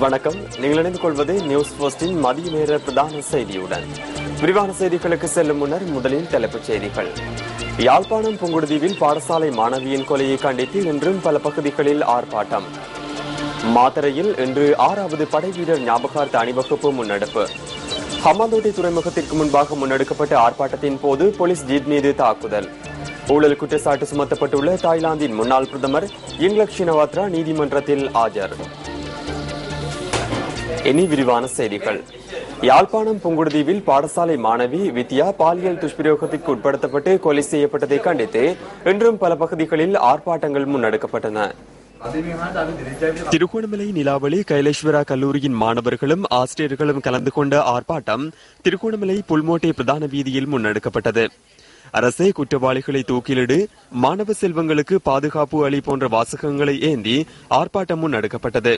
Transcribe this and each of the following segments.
வணக்கம். நீங்கள் இணைந்து கொள்வது நியூஸ் போஸ்டின் மதிய நேர பிரதான செய்தியுடன். விரிவான செய்திகளுக்கு செல்லும் முன்னர் முதலில் தலைப்புச் செய்திகள். யாழ்ப்பாணம் புங்குடுதீவில் பாடசாலை மாணவியின் கொலையை கண்டித்து இன்றும் பல பகுதிகளில் ஆர்ப்பாட்டம். மாத்தறையில் இன்று 6வது படைவீரர் ஞாபகார்த்த அணிவகுப்பு முன்னெடுப்பு. ஹம்மாந்தோட்டை துறைமுகத்திற்கு முன்பாக முன்னெடுக்கப்பட்ட ஆர்ப்பாட்டத்தின் போது போலீஸ் ஜீப் மீது தாக்குதல். ஊழல் குற்றச்சாட்டு சுமத்தப்பட்டுள்ள தாய்லாந்தின் முன்னாள் பிரதமர் இங்லக் ஷினவாத்ரா நீதிமன்றத்தில் ஆஜர். இனி விரிவான செய்திகள். யாழ்ப்பாணம் புங்குடுதீவில் பாடசாலை மாணவி வித்யா பாலியல் துஷ்பிரயோகத்திற்கு உட்படுத்தப்பட்டு கொலை செய்யப்பட்டதை கண்டித்து இன்றும் பல பகுதிகளில் ஆர்ப்பாட்டங்கள் முன்னெடுக்கப்பட்டன. திருகோணமலை நிலாவளி கைலேஸ்வரா கல்லூரியின் மாணவர்களும் ஆசிரியர்களும் கலந்து கொண்ட ஆர்ப்பாட்டம் திருகோணமலை புல்மோட்டை பிரதான வீதியில் முன்னெடுக்கப்பட்டது. அரசே குற்றவாளிகளை தூக்கிலிடு, மாணவ செல்வங்களுக்கு பாதுகாப்பு அளி போன்ற வாசகங்களை ஏந்தி ஆர்ப்பாட்டம் முன்னெடுக்கப்பட்டது.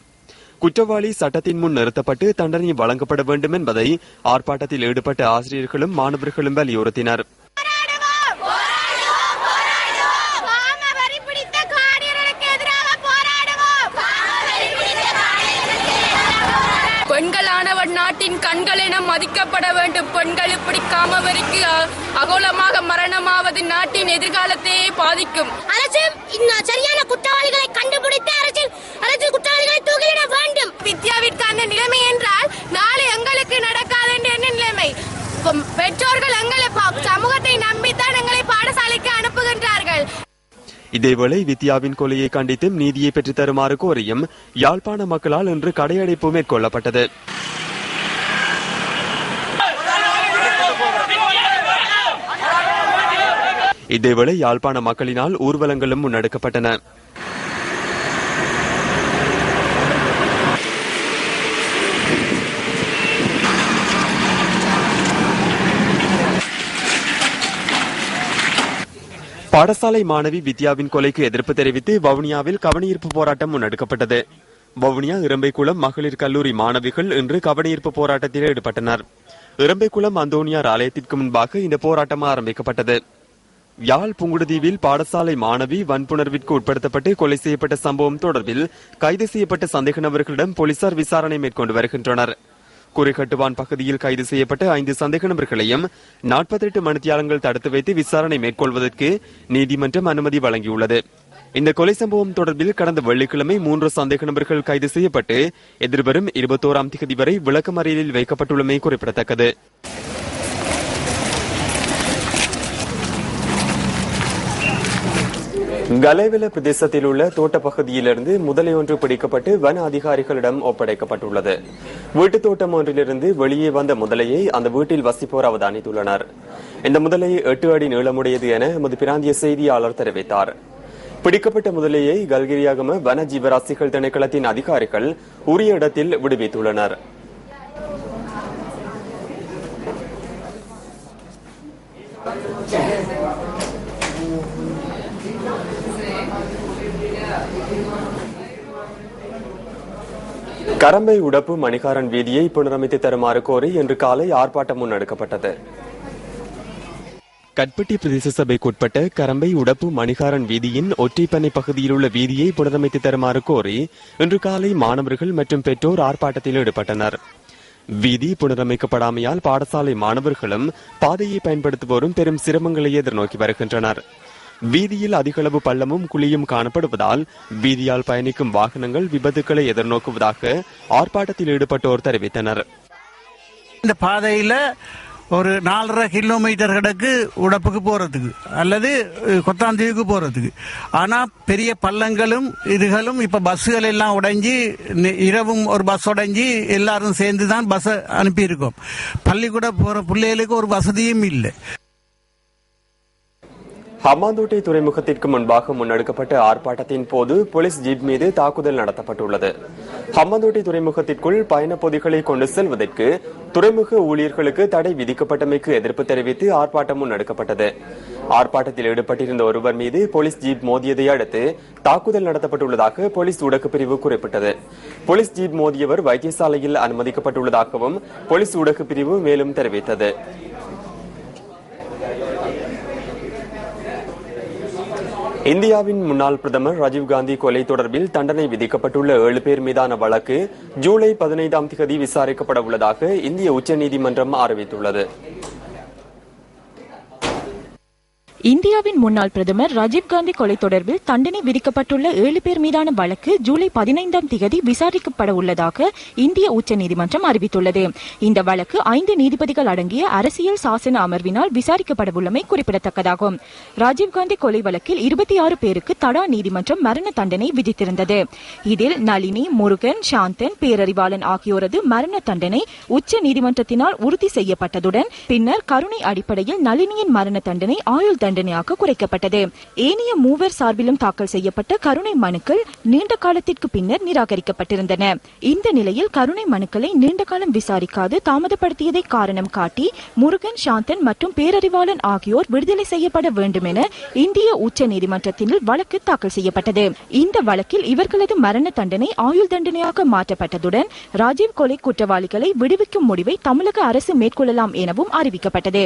குற்றவாளி சட்டத்தின் முன் நிறுத்தப்பட்டு தண்டனை வழங்கப்பட வேண்டும் என்பதை ஆர்ப்பாட்டத்தில் ஈடுபட்ட ஆசிரியர்களும் மாணவர்களும் வலியுறுத்தினர். பெண்களானவர் நாட்டின் கண்கள் என மதிக்கப்பட வேண்டும். பெண்கள் இப்படி காமவெறிக்கு அகோலமாக மரணமாவது நாட்டின் எதிர்காலத்தையே பாதிக்கும். அரசு சரியான குற்றவாளிகளை கண்டுபிடித்து அரசு குற்றவாளிகளை தூக்கிலிட வேண்டும். வித்யாவிற்கான நிலைமை என்றால் நாளை எங்களுக்கு நடக்காது என்ற நிலைமை. பெற்றோர்கள் எங்களை சமூகத்தை நம்பித்தான் எங்களை பாடசாலைக்கு அனுப்புகின்றார்கள். இதேவேளை வித்யாவின் கொலையை கண்டித்தும் நீதியை பெற்றுத் தருமாறு கோரியும் யாழ்ப்பாண மக்களால் இன்று கடையடைப்பு மேற்கொள்ளப்பட்டது. இதேவேளை யாழ்ப்பாண மக்களினால் ஊர்வலங்களும் முன்னெடுக்கப்பட்டன. பாடசாலை மாணவி வித்யாவின் கொலைக்கு எதிர்ப்பு தெரிவித்து வவுனியாவில் கவனஈர்ப்பு போராட்டம் முன்னெடுக்கப்பட்டது. வவுனியா இரம்பைக்குளம் மகளிர் கல்லூரி மாணவிகள் இன்று கவனஈர்ப்பு போராட்டத்தில் ஈடுபட்டனர். இரம்பைக்குளம் அந்தோனியார் ஆலயத்திற்கு முன்பாக இந்த போராட்டம் ஆரம்பிக்கப்பட்டது. யாழ் புங்குடுதீவில் பாடசாலை மாணவி வன்புணர்விற்கு உட்படுத்தப்பட்டு கொலை செய்யப்பட்ட சம்பவம் தொடர்பில் கைது செய்யப்பட்ட சந்தேக நபர்களிடம் போலீசார் விசாரணை மேற்கொண்டு வருகின்றனர். குறிகட்டுவான் பகுதியில் கைது செய்யப்பட்ட 5 சந்தேக நபர்களையும் 48 மணித்தியாலங்கள் தடுத்து வைத்து விசாரணை மேற்கொள்வதற்கு நீதிமன்றம் அனுமதி வழங்கியுள்ளது. இந்த கொலை சம்பவம் தொடர்பில் கடந்த வெள்ளிக்கிழமை 3 சந்தேக நபர்கள் கைது செய்யப்பட்டு எதிர்வரும் 21ஆம் தேதி வரை விளக்கமறியலில் வைக்கப்பட்டுள்ளமை குறிப்பிடத்தக்கது. கலேவில பிரதேசத்தில் உள்ள தோட்டப்பகுதியிலிருந்து முதலை ஒன்று பிடிக்கப்பட்டு வன அதிகாரிகளிடம் ஒப்படைக்கப்பட்டுள்ளது. வீட்டுத் தோட்டம் ஒன்றிலிருந்து வெளியே வந்த முதலையை அந்த வீட்டில் வசிப்போர் அவதானித்துள்ளனர். இந்த முதலை 8 அடி நீளமுடையது என எமது பிராந்திய செய்தியாளர் தெரிவித்தார். பிடிக்கப்பட்ட முதலையை கல்கிரியாகம வன ஜீவராசிகள் திணைக்களத்தின் அதிகாரிகள் உரிய இடத்தில் விடுவித்துள்ளனர். கரம்பை உடப்பு மணிகாரன் வீதியை புனரமைத்து தருமாறு கோரி இன்று காலை ஆர்ப்பாட்டம் முன்னெடுக்கப்பட்டது. கட்பட்டி பிரதேச சபைக்குட்பட்ட கரம்பை உடப்பு மணிகாரன் வீதியின் ஒற்றைப்பண்ணை பகுதியில் உள்ள வீதியை புனரமைத்து தருமாறு கோரி இன்று காலை மாணவர்கள் மற்றும் பெற்றோர் ஆர்ப்பாட்டத்தில் ஈடுபட்டனர். வீதி புனரமைக்கப்படாமையால் பாடசாலை மாணவர்களும் பாதையை பயன்படுத்துவோரும் பெரும் சிரமங்களை எதிர்நோக்கி வருகின்றனர். வீதியில் அதிகளவு பள்ளமும் குழியும் காணப்படுவதால் வீதியால் பயணிக்கும் வாகனங்கள் விபத்துக்களை எதிர்நோக்குவதாக ஆர்ப்பாட்டத்தில் ஈடுபட்டோர் தெரிவித்தனர். இந்த பாதையில ஒரு 4.5 கிலோமீட்டர் கிடக்கு உடப்புக்கு போறதுக்கு அல்லது கொத்தாந்தீவுக்கு போறதுக்கு. ஆனா பெரிய பள்ளங்களும் இதுகளும் இப்ப பஸ்ஸுகள் எல்லாம் உடைஞ்சி இரவும் ஒரு பஸ் உடைஞ்சி எல்லாரும் சேர்ந்துதான் பஸ் அனுப்பியிருக்கோம். பள்ளிக்கூட போற பிள்ளைகளுக்கு ஒரு வசதியும் இல்லை. ஹம்மாந்தோட்டை துறைமுகத்திற்கு முன்பாக முன்னெடுக்கப்பட்ட ஆர்ப்பாட்டத்தின் போது போலீஸ் ஜீப் மீது தாக்குதல் நடத்தப்பட்டுள்ளது. ஹம்மாந்தோட்டை துறைமுகத்திற்குள் பயண பொதிகளை கொண்டு செல்வதற்கு துறைமுக ஊழியர்களுக்கு தடை விதிக்கப்பட்டமைக்கு எதிர்ப்பு தெரிவித்து ஆர்ப்பாட்டம் முன்னெடுக்கப்பட்டது. ஆர்ப்பாட்டத்தில் ஈடுபட்டிருந்த ஒருவர் மீது போலீஸ் ஜீப் மோதியதை அடுத்து தாக்குதல் நடத்தப்பட்டுள்ளதாக போலீஸ் ஊடக பிரிவு குறிப்பிட்டது. போலீஸ் ஜீப் மோதியவர் வைத்தியசாலையில் அனுமதிக்கப்பட்டுள்ளதாகவும் போலீஸ் ஊடக பிரிவு மேலும் தெரிவித்தது. இந்தியாவின் முன்னாள் பிரதமர் ராஜீவ்காந்தி கொலை தொடர்பில் தண்டனை விதிக்கப்பட்டுள்ள 7 பேர் மீதான வழக்கு ஜூலை 15ஆம் தேதி விசாரிக்கப்பட உள்ளதாக இந்திய உச்சநீதிமன்றம் அறிவித்துள்ளது. இந்தியாவின் முன்னாள் பிரதமர் ராஜீவ்காந்தி கொலை தொடர்பில் தண்டனை விதிக்கப்பட்டுள்ள 7 பேர் மீதான வழக்கு ஜூலை 15ஆம் தேதி விசாரிக்கப்பட உள்ளதாக இந்திய உச்சநீதிமன்றம் அறிவித்துள்ளது. இந்த வழக்கு 5 நீதிபதிகள் அடங்கிய அரசியல் சாசன அமர்வினால் விசாரிக்கப்படவுள்ளமை குறிப்பிடத்தக்கதாகும். ராஜீவ்காந்தி கொலை வழக்கில் 26 பேருக்கு தடா நீதிமன்றம் மரண தண்டனை விதித்திருந்தது. இதில் நளினி, முருகன், சாந்தன், பேரறிவாளன் ஆகியோரது மரண தண்டனை உச்ச நீதிமன்றத்தினால் உறுதி செய்யப்பட்டதுடன் பின்னர் கருணை அடிப்படையில் நளினியின் மரண தண்டனை ஆயுள் தண்டனையாக குறைக்கப்பட்டது. ஏனைய மூவர் சார்பிலும் தாக்கல் செய்யப்பட்ட கருணை மனுக்கள் நீண்ட காலத்திற்கு பின்னர் நிராகரிக்கப்பட்டிருந்தன. இந்த நிலையில் கருணை மனுக்களை நீண்ட காலம் விசாரிக்காது தாமதப்படுத்தியதை காரணம் காட்டி முருகன், சாந்தன் மற்றும் பேரறிவாளன் ஆகியோர் விடுதலை செய்யப்பட வேண்டும் என இந்திய உச்ச நீதிமன்றத்தில் வழக்கு தாக்கல் செய்யப்பட்டது. இந்த வழக்கில் இவர்களது மரண தண்டனை ஆயுள் தண்டனையாக மாற்றப்பட்டதுடன் ராஜீவ் கொலை குற்றவாளிகளை விடுவிக்கும் முடிவை தமிழக அரசு மேற்கொள்ளலாம் எனவும் அறிவிக்கப்பட்டது.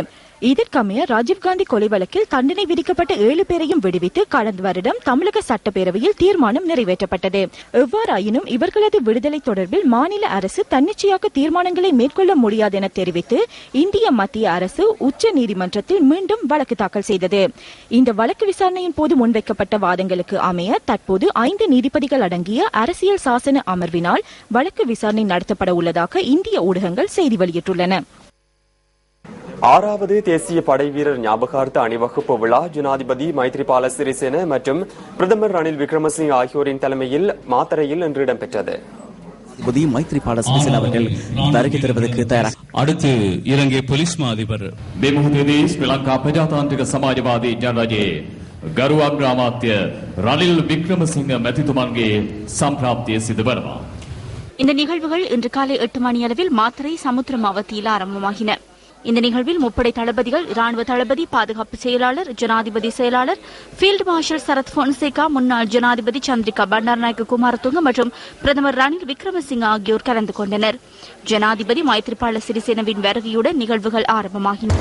இதற்கமைய ராஜீவ்காந்தி கொலை வழக்கில் தண்டனை விதிக்கப்பட்ட 7 பேரையும் விடுவித்து கடந்த வருடம் தமிழக சட்டப்பேரவையில் தீர்மானம் நிறைவேற்றப்பட்டது. எவ்வாறாயினும் இவர்களது விடுதலை தொடர்பில் மாநில அரசு தன்னிச்சையாக தீர்மானங்களை மேற்கொள்ள முடியாது என தெரிவித்து இந்திய மத்திய அரசு உச்ச நீதிமன்றத்தில் மீண்டும் வழக்கு தாக்கல் செய்தது. இந்த வழக்கு விசாரணையின் போது முன்வைக்கப்பட்ட வாதங்களுக்கு அமைய தற்போது 5 நீதிபதிகள் அடங்கிய அரசியல் சாசன அமர்வினால் வழக்கு விசாரணை நடத்தப்பட உள்ளதாக இந்திய ஊடகங்கள் செய்தி வெளியிட்டுள்ளன. 6வது தேசிய படைவீரர் ஞாபகார்த்த அணிவகுப்பு விழா ஜனாதிபதி மைத்ரிபால சிறிசேன மற்றும் பிரதமர் ரணில் விக்ரமசிங்க ஆகியோரின் தலைமையில் மாத்தறையில் இன்று இடம்பெற்றது. மைத்ரிபால சிறிசேன அவர்கள் வருகை தருவதற்கு தயாராக அடுத்து இலங்கை போலீஸ் மா அதிபர் ஸ்ரீலங்கா பிரஜாதாந்திரிக சமாஜவாதி ஜனராஜே ගරු අග්‍රාමාත්‍ය රනිල් වික්‍රමසිංහ මැතිතුමන්ගේ සම්ප්‍රාප්තිය සිදු වෙනවා. இந்த நிகழ்வுகள் இன்று காலை 8 மணி அளவில் மாத்தறை சமுத்திரமாவத்தியில் ஆரம்பமாகின. இந்த நிகழ்வில் முப்படை தளபதிகள், ராணுவ தளபதி, பாதுகாப்பு செயலாளர், ஜனாதிபதி செயலாளர், ஃபீல்டு மார்ஷல் சரத் பொன்சேகா, முன்னாள் ஜனாதிபதி சந்திரிகா பண்டாரநாயக்க குமாரதுங்க மற்றும் பிரதமர் ரணில் விக்ரமசிங்க ஆகியோர் கலந்து கொண்டனர். ஜனாதிபதி மைத்ரிபால சிறிசேனவின் வருகையுடன் நிகழ்வுகள் ஆரம்பமாகின.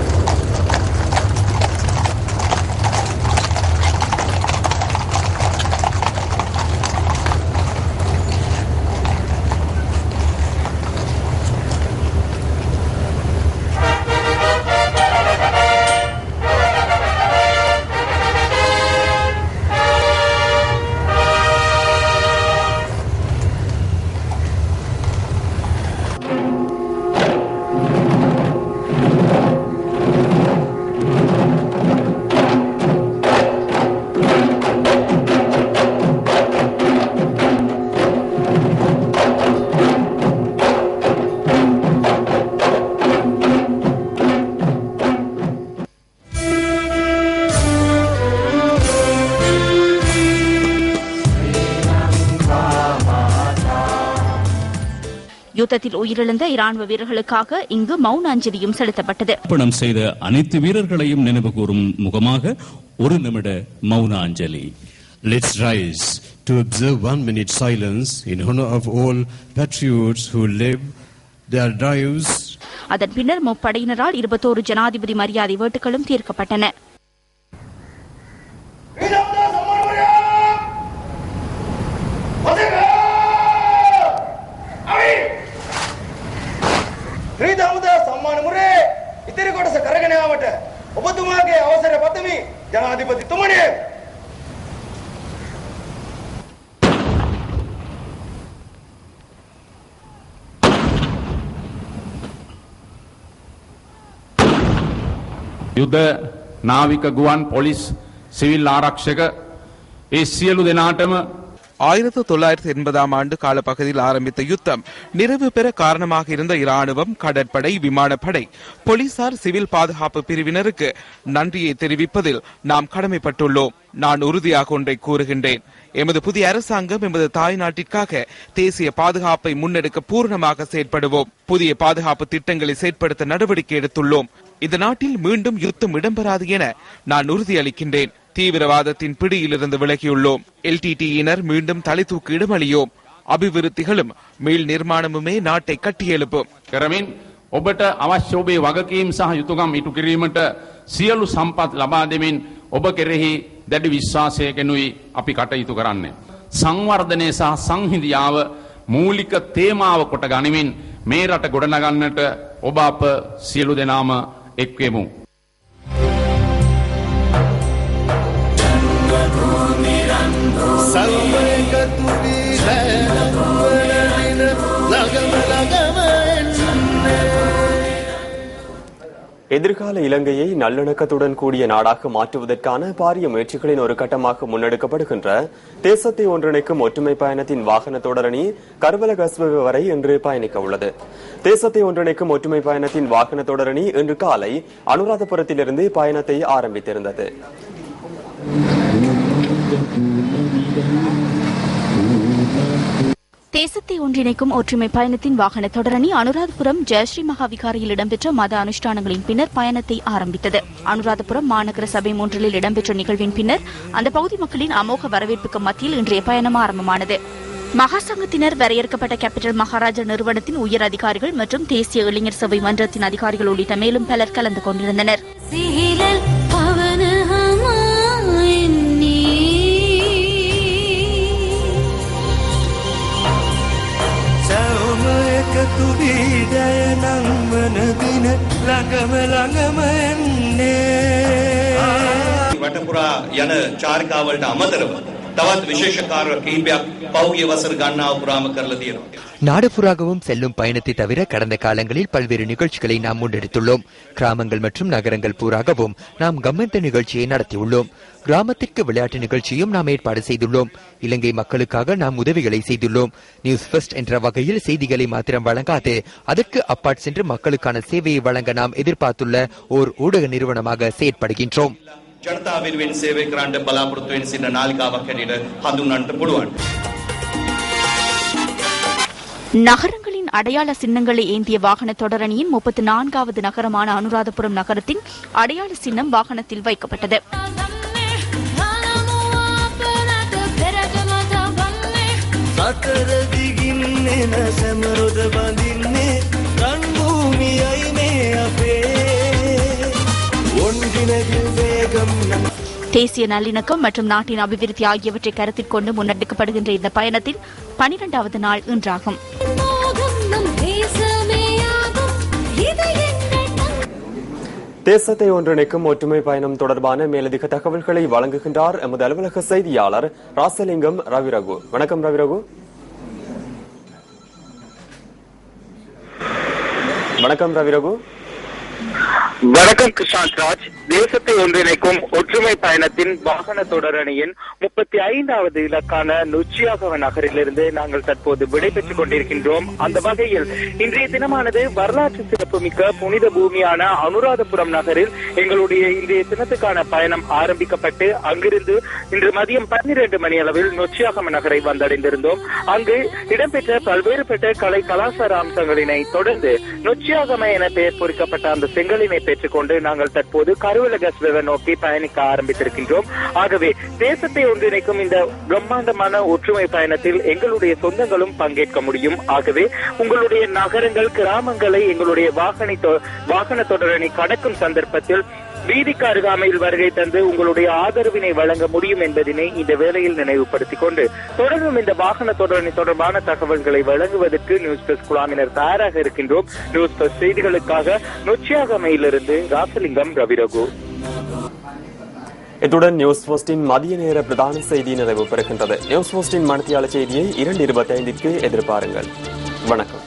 யுத்தத்தில் உயிரிழந்த இராணுவ வீரர்களுக்காக இங்கு மௌன அஞ்சலியும் செலுத்தப்பட்டது. பணம் செய்த அனைத்து வீரர்களையும் நினைவு கூறும் முகமாக 1 நிமிட மௌன அஞ்சலி. Let's rise to observe 1 minute silence in honor of all patriots who live their lives. அதன் பின்னர் முப்படையினரால் 21 ஜனாதிபதி மரியாதை வேட்டுகளும் தீர்க்கப்பட்டன. ජනාධිපති තුමනි යුද නාවික ගුවන් පොලිස් සිවිල් ආරක්ෂක ඒ සියලු දෙනාටම 1980ஆம் ஆண்டு காலப்பகுதியில் ஆரம்பித்த யுத்தம் நிறைவு பெற காரணமாக இருந்த இராணுவம், கடற்படை, விமானப்படை, போலீசார், சிவில் பாதுகாப்பு பிரிவினருக்கு நன்றியை தெரிவிப்பதில் நாம் கடமைப்பட்டுள்ளோம். நான் உறுதியாக ஒன்றை கூறுகின்றேன். எமது புதிய அரசாங்கம் எமது தாய் நாட்டிற்காக தேசிய பாதுகாப்பை முன்னெடுக்க பூர்ணமாக செயற்படுவோம். புதிய பாதுகாப்பு திட்டங்களை செயற்படுத்த நடவடிக்கை எடுத்துள்ளோம். இந்த நாட்டில் மீண்டும் யுத்தம் இடம்பெறாது என நான் உறுதியளிக்கின்றேன். தீவிரவாதத்தின் பிடியிலிருந்து விலகியுள்ளோம். எல்டிடியினர் மீண்டும் தலை தூக்கி இடமளியோம். அபிவிருத்திகளும் மீள் நிர்மாணமுமே நாட்டை கட்டியெழுப்பும். කරමින් ඔබට අවශ්‍ය ඔබේ වගකීම් සහ යුතුකම් ඉටු කිරීමට සියලු සම්පත් ලබා දෙමින් ඔබ කෙරෙහි දැඩි විශ්වාසයකිනුයි අපි කටයුතු කරන්නේ. සංවර්ධනය සහ සංහිඳියාව මූලික තේමාව කොට ගනිමින් මේ රට ගොඩනගන්නට ඔබ අප සියලු දෙනාම එක්වෙමු. எதிர்கால இலங்கையை நல்லிணக்கத்துடன் கூடிய நாடாக மாற்றுவதற்கான பாரிய முயற்சிகளின் ஒரு கட்டமாக முன்னெடுக்கப்படுகின்ற தேசத்தை ஒன்றிணைக்கும் ஒற்றுமை பயணத்தின் வாகன தொடரணி கர்வலகஸ்வ வரை இன்று பயணிக்க உள்ளது. தேசத்தை ஒன்றிணைக்கும் ஒற்றுமை பயணத்தின் வாகன தொடரணி இன்று காலை அனுராதபுரத்திலிருந்து பயணத்தை ஆரம்பித்திருந்தது. தேசத்தை ஒன்றிணைக்கும் ஒற்றுமை பயணத்தின் வாகன தொடரணி அனுராதபுரம் ஜெயஸ்ரீ மகாவிகாரியில் இடம்பெற்ற மத அனுஷ்டானங்களின் பின்னர் பயணத்தை ஆரம்பித்தது. அனுராதபுரம் மாநகர சபை ஒன்றில் இடம்பெற்ற நிகழ்வின் பின்னர் அந்த பகுதி மக்களின் அமோக வரவேற்புக்கு மத்தியில் இன்றைய பயணம் ஆரம்பமானது. மகாசங்கத்தினர் வரையறுக்கப்பட்ட கேபிட்டல் மகாராஜா நிறுவனத்தின் உயர் அதிகாரிகள் மற்றும் தேசிய இளைஞர் சபை மன்றத்தின் அதிகாரிகள் உள்ளிட்ட மேலும் பலர் கலந்து கொண்டிருந்தனர். වටපුරා යන චාරිකාවලට අමතරව තවත් විශේෂ කාර්ය කිහිපයක් පෞගිය වසර ගණනාව පුරාම කරලා තියෙනවා. நாடு புறாகவும் செல்லும் பயணத்தை தவிர கடந்த காலங்களில் பல்வேறு நிகழ்ச்சிகளை நாம் முன்னெடுத்துள்ளோம். கிராமங்கள் மற்றும் நகரங்கள் பூராகவும் நாம் கம்மந்த நிகழ்ச்சியை நடத்தியுள்ளோம். கிராமத்திற்கு விளையாட்டு நிகழ்ச்சியும் நாம் ஏற்பாடு செய்துள்ளோம். இலங்கை மக்களுக்காக நாம் உதவிகளை செய்துள்ளோம். நியூஸ் ஃபர்ஸ்ட் என்ற வகையில் செய்திகளை மாத்திரம் வழங்காது, அதற்கு அப்பாற் சென்று மக்களுக்கான சேவையை வழங்க நாம் எதிர்பார்த்துள்ள ஓர் ஊடக நிறுவனமாக செயற்படுகின்றோம். ජනතාව වෙනුවෙන් සේවය කරන්න බලාපොරොත්තු වෙන සිට නාලිකාවක් හැටියට හඳුන්වන්නට පුළුවන්. நகரங்களின் அடையாள சின்னங்களை ஏந்திய வாகன தொடரணியின் 34வது நகரமான அனுராதபுரம் நகரத்தின் அடையாள சின்னம் வாகனத்தில் வைக்கப்பட்டது. தேசிய நல்லிணக்கம் மற்றும் நாட்டின் அபிவிருத்தி ஆகியவற்றை கருத்தில் கொண்டு முன்னெடுக்கப்படுகின்ற இந்த பயணத்தின் 12வது நாள் இன்றாகும். தேசத்தை ஒன்றிணைக்கும் ஒற்றுமை பயணம் தொடர்பான மேலதிக தகவல்களை வழங்குகின்றார் எமது அலுவலக செய்தியாளர் ராசலிங்கம் ரவிரகு. வணக்கம் ரவிரகு. வணக்கம் ரவிரகு. வணக்கம் கிருஷாந்த் ராஜ். தேசத்தை ஒன்றிணைக்கும் ஒற்றுமை பயணத்தின் வாகன தொடரணியின் 35வது இலக்கான நொச்சியாகவ நகரிலிருந்து நாங்கள் தற்போது விடைபெற்றுக் கொண்டிருக்கின்றோம். அந்த வகையில் இன்றைய தினமானது வரலாற்று சிறப்புமிக்க புனித பூமியான அனுராதபுரம் நகரில் எங்களுடைய இன்றைய தினத்துக்கான பயணம் ஆரம்பிக்கப்பட்டு அங்கிருந்து இன்று மதியம் 12 மணி அளவில் நொச்சியாகவ நகரை வந்தடைந்திருந்தோம். அங்கு இடம்பெற்ற பல்வேறுபட்ட கலை கலாச்சார அம்சங்களினை தொடர்ந்து நொச்சியாகம என பெயர் பொறிக்கப்பட்ட அந்த செங்கலினை பெற்றுக்கொண்டு நாங்கள் தற்போது கருவலகஸ்வ நோக்கி பயணிக்க ஆரம்பித்திருக்கின்றோம். ஆகவே தேசத்தை ஒன்றிணைக்கும் இந்த பிரம்மாண்டமான ஒற்றுமை பயணத்தில் எங்களுடைய சொந்தங்களும் பங்கேற்க முடியும். ஆகவே உங்களுடைய நகரங்கள், கிராமங்களை எங்களுடைய வாகன தொடரணி கடக்கும் சந்தர்ப்பத்தில் வீதிக்கு அருகாமையில் வருகை தந்து உங்களுடைய ஆதரவினை வழங்க முடியும் என்பதனை இந்த வேளையில் நினைவுபடுத்திக் கொண்டு தொடர்ந்தும் இந்த வாகன தொடரணி தொடர்பான தகவல்களை வழங்குவதற்கு நியூஸ் பிளஸ் குழாமினர் தயாராக இருக்கின்றோம். நியூஸ் பிளஸ் செய்திகளுக்காக நொச்சியாகமையிலிருந்து ராசலிங்கம் ரவிரகு. இத்துடன் நியூஸ் போஸ்டின் மதிய நேர பிரதான செய்தி நிறைவு பெறுகின்றது. நியூஸ் போஸ்டின் மணித்தியாளர் செய்தியை 2:25க்கு எதிர்பாருங்கள். வணக்கம்.